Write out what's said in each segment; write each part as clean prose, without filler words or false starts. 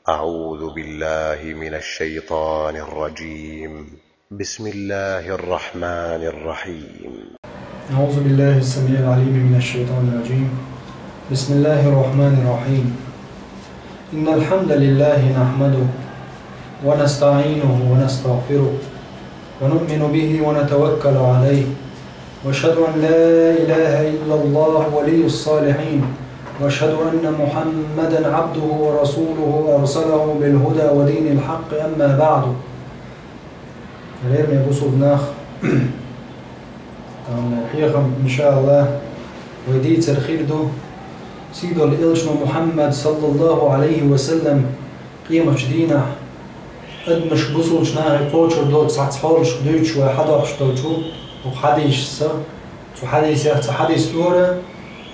أعوذ بالله من الشيطان الرجيم. بسم الله الرحمن الرحيم. أعوذ بالله السميع العليم من الشيطان الرجيم. بسم الله الرحمن الرحيم. إن الحمد لله نحمده ونستعينه ونستغفره ونؤمن به ونتوكل عليه، وأشهد أن لا إله إلا الله ولي الصالحين، وأشهد أن محمدا عبده ورسوله أرسله بالهدى ودين الحق. أما بعد، غير ما يبصوا بناخ الحقيقة إن شاء الله ويديت الخير دو سيدو الإلشن محمد صلى الله عليه وسلم قيمة جدينة أدمش بصول شناغي قوشر دو تسعتحولش دوش وحداقش دوشو وحديش سا وحديش يحت حديث دورة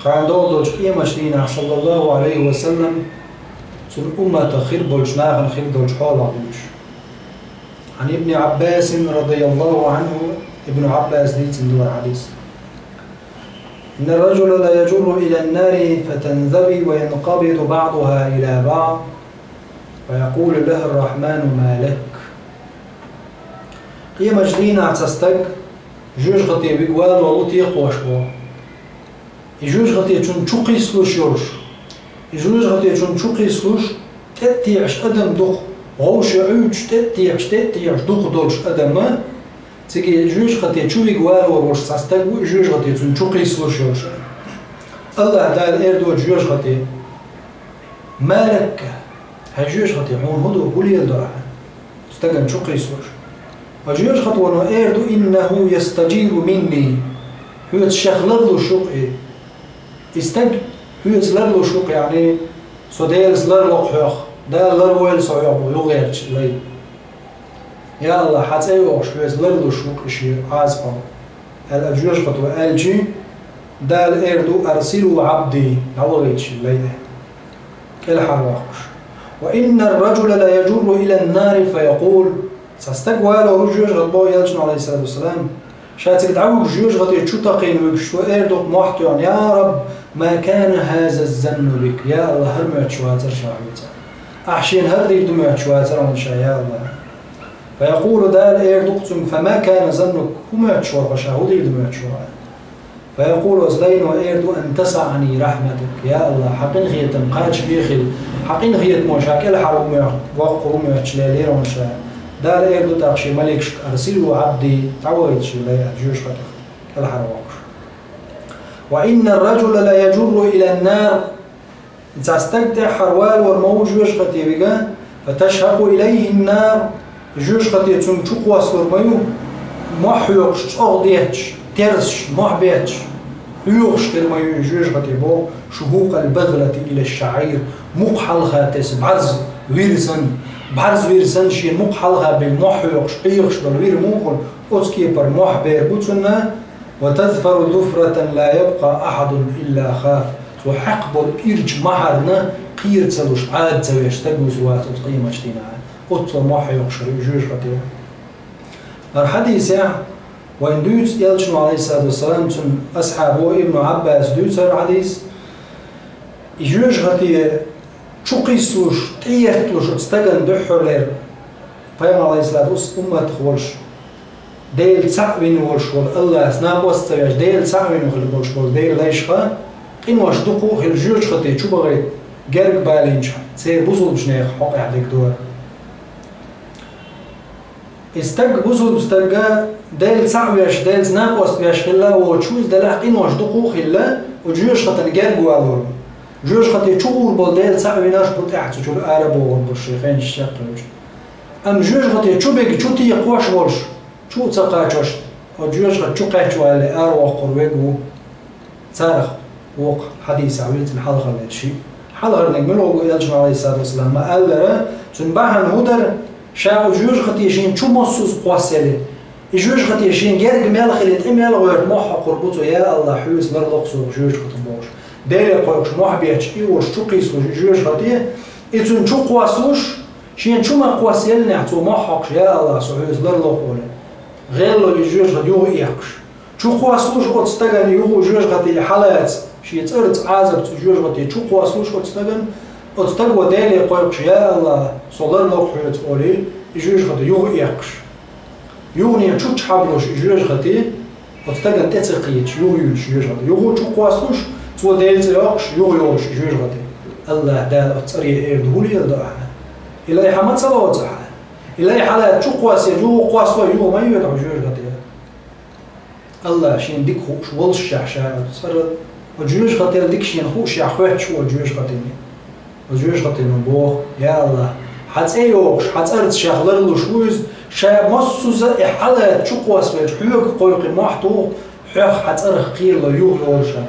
قاعد دوش قيمة جدينة صلى الله عليه وسلم سن أمة خير بولش ناغن خير دوش حولا بولش. عن ابن عباس رضي الله عنه، ابن عباس ديت دور حديث: إن الرجل لا يجر إلى النار فتنذبي وينقبض بعضها إلى بعض ويقول له الرحمن ما لك. قيمة جدينة تستق جوج غطي بيقوال وغطي قوشبو جوج غطي تشون تشوقي سلوش يورش جوج غطي تشون تشوقي سلوش تتيعش أدم دخ غوش عوج تتيعش دخ دولش أدم تيجي جوج غطي تشو بيقوال وروش تستق جوج غطي تشون تشوقي سلوش يورش. الله دال إردو جوج غطي ما لك هجوج غطي هون هدو قولي الدرع استقن تشوقي سلوش وجوج خطوة إردو إنه يستجير مني هو تشخلر له شوقي استج هو تسلر له شوق يعني صديل سلر له حيخ ده لر ويل صعيب ويغيرش لي يا الله حتى يوش هو تسلر له شوق شيء عازفه الجوج خطوة الجي ده الإردو أرسلوا عبدي عوضيش لي كل حرواقش. وإن الرجل لا يجر إلى النار فيقول ساستقوى له رجوج غطبو يلجن عليه الصلاة والسلام شاتك دعوك جوج غطي شو تقين ويكشو إردو محتو يعني يا رب ما كان هذا الزن بك يا الله هرمت شواتر شاعوتا أحشين هردي دمت شواتر ونشا يا الله. فيقول دال إردو قتم فما كان زنك همت شوار وشاهدي دمت شوار. فيقول أزلين وإردو أن تسعني رحمتك يا الله حقين غيت مقاتش بيخل حقين غيت مشاكل حروم وقوم يتشلالير ونشا دار إردو تاقشي ملك أرسلوا عبدي تعويتش لا يجوش فتح الحرواقش. وإن الرجل لا يجر إلى النار تستقطع حروال والموج يشغطي بقى فتشهق إليه النار يشغطي تنشق وصل ميو محيوش أغضيتش ترسش محبيتش يوغش الميو يشغطي بو شهوق البغلة إلى الشعير مقحل خاتس بعرز ويرسن بعرز ويرسن شين مقحلها بالمحيوش قيوش بالوير موغل أتكي برموح بيربوتنا وتذفر ذفرة لا يبقى أحد إلا خاف وحقب الإرج محرنا قير تسلوش عاد زويش تقوز وات وتقيمة شتينا أتو محيوش ريجوش غطير. الحديث وإن دوت يلجنو عليه الصلاة والسلام تن أصحابه ابن عباس دوت الحديث يجوش غطير شو قيسوش تيهتلوش استقن دحر لير فيما عليه الصلاة والسلام أمة تخولش ديل سعوين ورشول الله سناب وستويش ديل سعوين ورشول ديل ليشخا إن واش دقو خل جوج خطي شو بغيت جرق بالينش سير بوصل بشنيخ حق يحدك دور استق بوصل بستقى ديل سعويش ديل سناب وستويش خلا وتشوز دلح إن واش دقو خلا وجوج خطي جرق والور جوج خطي شغور بول ديل سعويناش بول احتو شو العرب والبرشيخين الشاقلوش أم جوج خطي شو بيك شو تي قواش ورش شو تساقاچوش او جوج قد شو قاچو على ارو قرويغو صارخ وق حديث عويت الحلقه لشي حلقه نجملو يلجم عليه الصلاه والسلام ما قال تنبحن هدر شاو جوج خطيشين شو مصوص قواسله جوج خطيشين جرج مال خليت امال غير موح قربته يا الله حوس مرلقسو جوج خطبوش داير قوش موح بيتش ايوش شو قيسو جوج خطيه اتون شو قواسوش شين شو ما قواسيلنا عتو موحق يا الله سعوز مرلقوله غير لو يجوج غد يوغ إياكش شو قواسلوش قد استغن يوغ جوج غد حالات شي تقرت عازب تجوج غد شو قواسلوش قد استغن أتستقوى دالي قويقش يا الله صلر لوق حيوت أولي يجوج خطي يوغ إيقش يوغني تشوش حبلوش يجوج خطي أتستقى تتسقيتش يوغ يوش يجوج خطي يوغو تشو قواسلوش تو دالي تيقش يوغ يوش يجوج خطي الله دال أتسري إير دهولي يلدوها إلهي حمد صلوات زحا إلهي حالات تشو قواسي يوغ قواسلو يوغ ما يوغ يجوج خطي الله شين ديك خوش ولش شعشا تصرد وجوج خطي ديك شين خوش يا خوات شو وجوج خطيني وجوج خطي من بوخ يا الله حتى يوغش حتى أرد شاخلر له شويز شاب مصوزة إحالة تشقواس بيج حيوك قويقي محطوق حيوك حتى أرخ قير له يوغ يورشا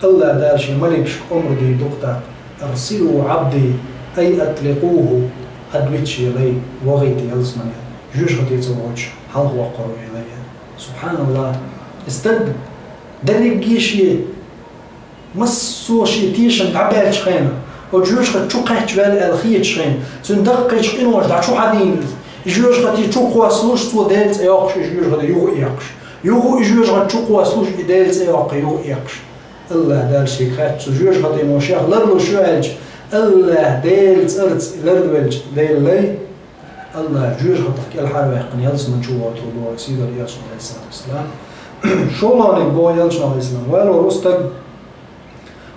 الله دارشي ملك شك أمر دي دقتا أرسلوا عبدي أي أطلقوه أدويتشي لي وغيتي يلسمني جوج خطي تزوج هل هو قروي لي سبحان الله استد دريب جيشي مصوشي تيشن تعبال شخينا وجوج خد شو قاعد جبال الخيط شخين سندق شخين واش دع شو حدين جوج خد شو قواسلوش تو دالت ياقش جوج خد يوغ ياقش يوغ جوج خد شو قواسلوش دالت ياق يوغ ياقش الله دال شي خد جوج خد نوشيخ لرلو شو الج الله دالت ارت لردولج دال لي الله جوج خد الحرب يقن يلس من شو واتو دو سيد الرياس عليه الصلاه والسلام شو لانك بو يلش عليه السلام ولو رستق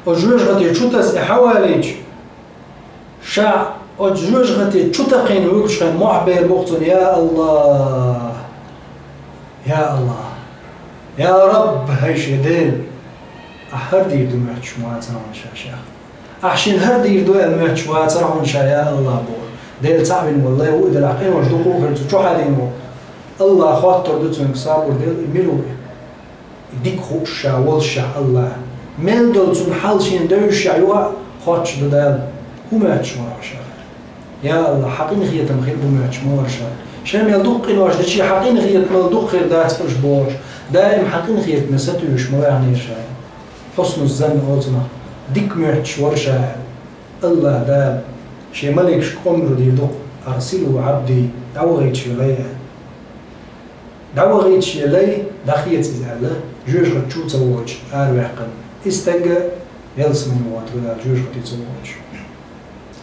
وجوج خد شو تس حواليج شع وجوج غتي تشتقين ويقولش كان محبير بوقتون يا الله يا الله يا رب هيش يدين أحردي يدو مهتش مواتنا شيخ أحشين هردي يدو المهتش مواتنا يا الله بور ديل تعبين والله وإذا العقين وجدوكو فرتو شو حالينو الله خاطر دوتون كسابور ديل إميلو ديك خوشا والشا الله ميل دولتون حالشين دوشا يوا خاطش دودال وماتش مرشا يا الله حقين غيت مخير بماتش مرشا شام يلدق إنه واش دشي حقين غيت ملدق خير دات فرش بوش دائم حقين غيت نستويش مرعني شا حسن الزن أوتنا ديك ماتش ورشا الله دام شي ملك عمره دي دق أرسلوا عبدي دعوة شي لي دعوة شي لي دخيت إزالة جوج قد شو تزوج أروحقن استنجا يلسم موات ولا جوج قد يتزوج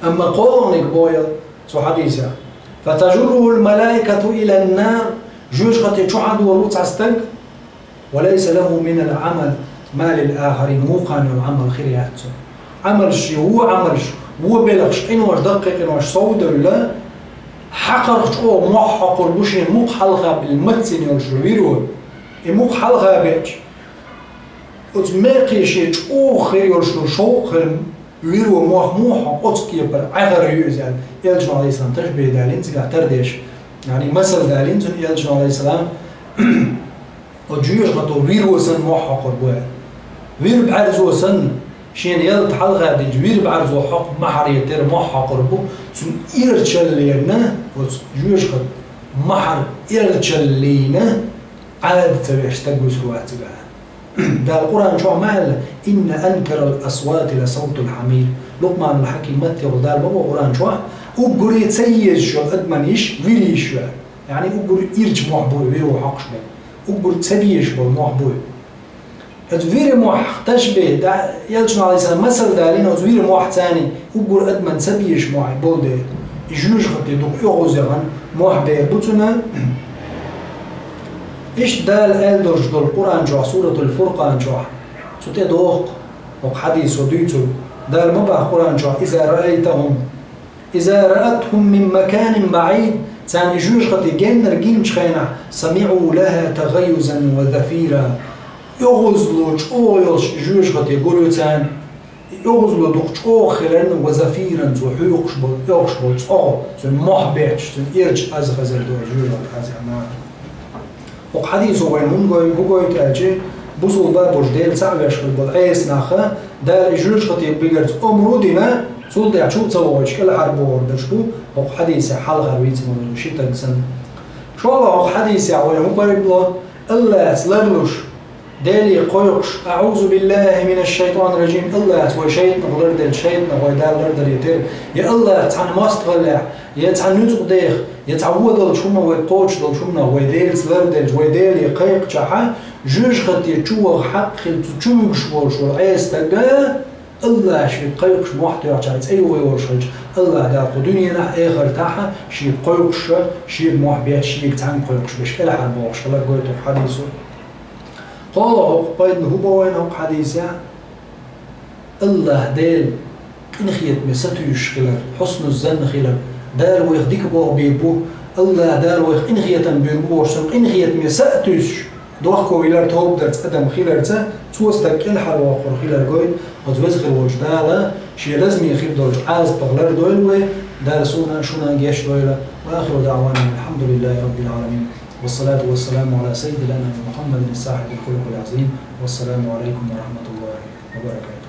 أما قولونك بويل سو حديثة فتجره الملائكة إلى النار جوج قد يشعد وروت عستنك وليس له من العمل ما للآخرين موقع العمل خيرياته عمل شيء هو عمل شيء هو بلغش إنه واش دقيق إنه واش صود ولا حقرش أو محق البشين موق حلقة بالمتسين يوشو ويرو موق حلقة بيج وتماقي شيء أو خير يوشو شو خير ويرو موح أتكي بر عذر يوزال يلجن عليه السلام تشبه دالين تقع تردش يعني مثل دالين تن يلجن عليه السلام وجيوش غطو ويرو سن موح قربوه وير بعرزو سن شين يلت حلقة دي وير بعرزو حق محر يتر موح قربو تن إيرتشلينا وجيوش غط محر إيرتشلينا عاد تبيش تقوي سروات بقى ده القرآن شو عمل إن أنكر الأصوات لصوت الحمير لقمان الحكيم متى وده البابا القرآن شو أقول يتسيج شو أدمنيش ويريش يعني أقول إرج محبوي ويرو حقش بي أقول تسبيش بالمحبوي أدوير موح تشبه ده يلجن على السلام مثل ده لين أدوير موح ثاني أقول أدمن تسبيش موح بولده يجوج خدي دوك يغوزيان موح بيبوتنا إيش دال ألدرج دول القرآن جوا سورة الفرقان جوا سوتي دوق وحديث وديتو دال مبا القرآن جوا إذا رأتهم من مكان بعيد تاني جوج خطي جنر جيم شخينا سمعوا لها تغيزا وذفيرا يغزلو جوش جوج خطي قولوا تان يغزلو دوق جوخرا وزفيرا وحيوقش بول يوقش بول تن محبيتش تن إرج أزغزل دو جوج الحزيمان وحديثه وين هم قوي تأجي بوصل بابوش ديل سعويش في البضعيس ناخا دال إجروش خطيب بيقرت أمرو دينا سولد يعشو تسويش كل حربو وردشكو وحديثة حلقة رويت من شيطة سنة شو الله حديثة وين هم قوي بلا الله سلرلوش دالي قويقش أعوذ بالله من الشيطان الرجيم الله توي شيطنا غلردل شيطنا ويدال لردل يتر يا الله تعن ماستغلع يا تعن نزق ديخ يتعود شونا ويطوش شونا ويديل سلردل ويديل يقيق جحا جوج خط يتشوغ حق خل تشوغ شوال شو عيس تلقى الله شي قيقش محتوى عشان أي ويورشج الله قال قدنينا آخر تاعها شي قيقش شي محبيات شي تعم قيقش بش إلى حد بوقش الله قلت حديثه قال هو بيد هو بوين هو حديثه الله دال إن خيت مساتوش خلال حسن الزن خلال دار ويخديك بو بيبو الله دار ويخ إن خيت بيبو ورسم إن خيت مساتوش دوخكو ويلار توب درت قدم خيلارته توستك الحر واخر خيلار قوي وتوز خير وجداله شي لازم يخيل دول عاز بغلر دول دارسونا شونا جيش دول واخر دعوانا الحمد لله رب العالمين والصلاة والسلام على سيدنا محمد الصاحب الخلق العظيم والسلام عليكم ورحمة الله وبركاته.